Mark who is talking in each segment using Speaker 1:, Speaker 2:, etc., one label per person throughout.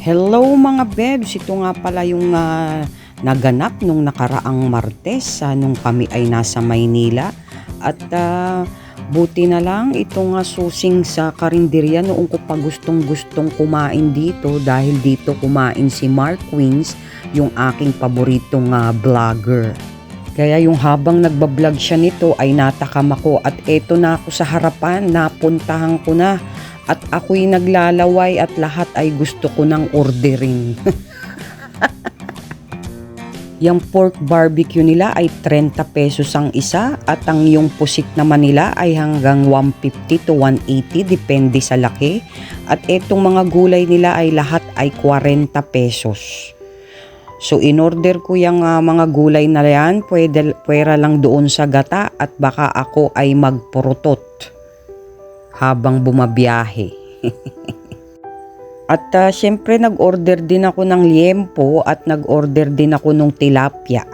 Speaker 1: Hello mga bebs, ito nga pala yung naganap nung nakaraang Martes nung kami ay nasa Maynila at buti na lang ito nga susing sa karinderya noong ko pa gustong kumain dito dahil dito kumain si Mark Queens, yung aking paboritong vlogger. Kaya yung habang nagbablog siya nito ay natakam ako at eto na ako sa harapan, napuntahan ko na. At ako'y naglalaway at lahat ay gusto ko nang orderin. Yung pork barbecue nila ay 30 pesos ang isa at ang yung pusit naman nila ay hanggang 150 to 180 depende sa laki. At etong mga gulay nila ay lahat ay 40 pesos. So in-order ko yung mga gulay na yan, pwera lang doon sa gata at baka ako ay magpurutot habang bumabiyahe. At syempre nag-order din ako ng liempo at nag-order din ako ng tilapia.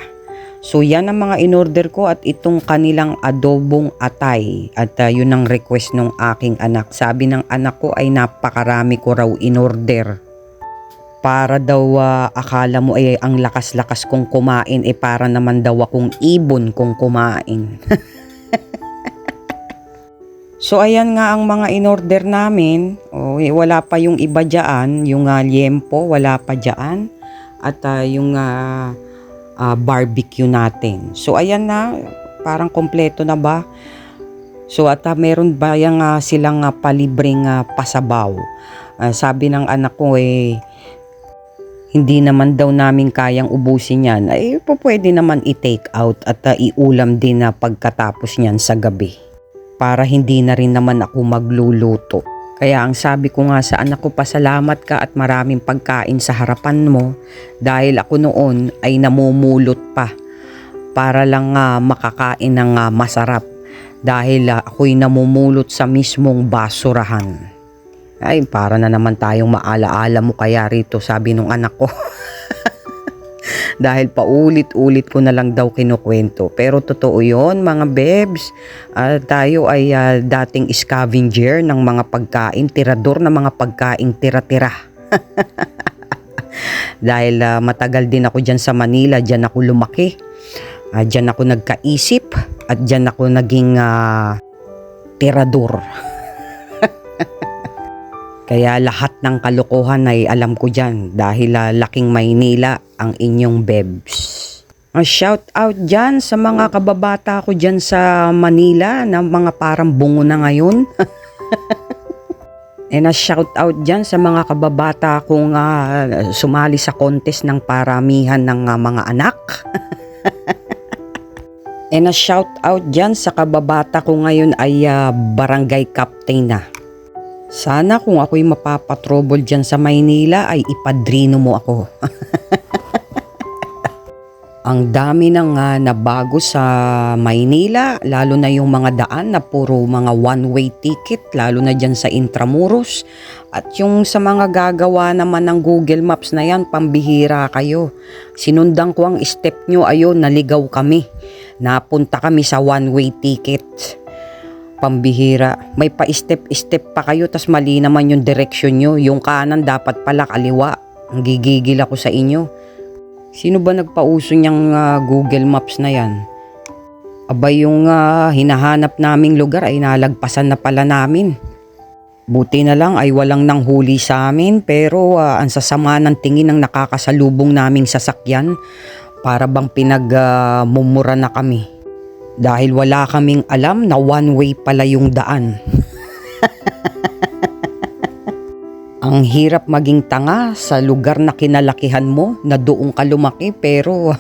Speaker 1: So yan ang mga in-order ko at itong kanilang adobong atay. At yun ang request ng aking anak. Sabi ng anak ko ay napakarami ko raw in-order. Para daw akala mo ay ang lakas-lakas kong kumain para naman daw akong ibon kong kumain. So ayan nga ang mga in-order namin. Wala pa yung iba dyan, yung liempo wala pa dyan. At yung barbecue natin. So ayan na, parang kompleto na ba? So at meron ba yung silang palibreng pasabaw? Sabi ng anak ko hindi naman daw namin kayang ubusin yan. Pwede naman i-take out at iulam din pagkatapos niyan sa gabi. Para hindi na rin naman ako magluluto. Kaya ang sabi ko nga sa anak ko, pasalamat ka at maraming pagkain sa harapan mo dahil ako noon ay namumulot pa para lang makakain ng masarap dahil ako'y namumulot sa mismong basurahan. Ay, para na naman tayong maalaala mo kaya rito, sabi nung anak ko. Dahil paulit-ulit ko na lang daw kinukwento. Pero totoo yun mga bebs. Tayo ay dating scavenger ng mga pagkain, tirador ng mga pagkain tira-tira. Dahil matagal din ako dyan sa Manila, dyan ako lumaki. Dyan ako nagkaisip at dyan ako naging tirador. Kaya lahat ng kalokohan ay alam ko dyan dahil laking Maynila ang inyong bebs. Shout out dyan sa mga kababata ko dyan sa Manila na mga parang bungo na ngayon. Shout out dyan sa mga kababata kong sumali sa contest ng paramihan ng mga anak. Shout out dyan sa kababata ko ngayon ay barangay captain na. Sana kung ako'y mapapatrobol dyan sa Maynila ay ipadrino mo ako. Ang dami nang nabago sa Maynila, lalo na yung mga daan na puro mga one-way ticket, lalo na dyan sa Intramuros. At yung sa mga gagawa naman ng Google Maps na yan, pambihira kayo. Sinundan ko ang step nyo, ayun, naligaw kami. Napunta kami sa one-way ticket. Pambihira. May pa-step-step pa kayo tas mali naman yung direksyon nyo. Yung kanan dapat pala kaliwa. Ang gigigil ako sa inyo. Sino ba nagpauso niyang Google Maps na yan? Aba yung hinahanap naming lugar ay nalagpasan na pala namin. Buti na lang ay walang nanghuli sa amin pero ang sasama ng tingin ng nakakasalubong naming sasakyan para bang pinagmumura na kami. Dahil wala kaming alam na one way pala yung daan. Ang hirap maging tanga sa lugar na kinalakihan mo na doon ka lumaki pero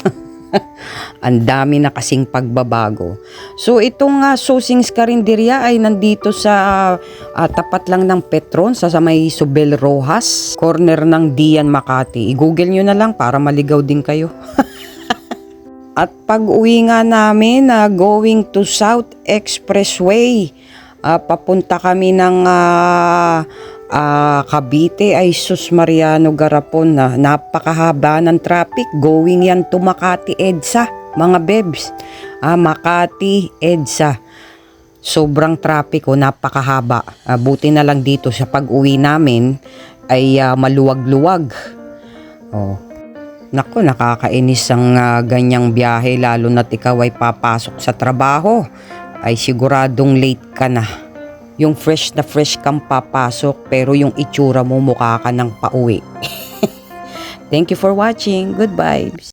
Speaker 1: ang dami na kasing pagbabago. So itong Susing's Karinderya ay nandito sa tapat lang ng Petron sa may Subel Rojas, corner ng Dian Makati. I-google nyo na lang para maligaw din kayo. At pag-uwi nga namin, going to South Expressway, papunta kami ng Cavite, ay sus Mariano Garapon na napakahaba ng traffic. Going yan to Makati EDSA, mga bebs. Makati EDSA. Sobrang traffic napakahaba. Buti na lang dito sa pag-uwi namin, ay maluwag-luwag. Oh. Naku, nakakainis ang ganyang biyahe lalo na't ikaw ay papasok sa trabaho. Ay siguradong late ka na. Yung fresh na fresh kang papasok pero yung itsura mo mukha ka ng pauwi. Thank you for watching. Goodbye.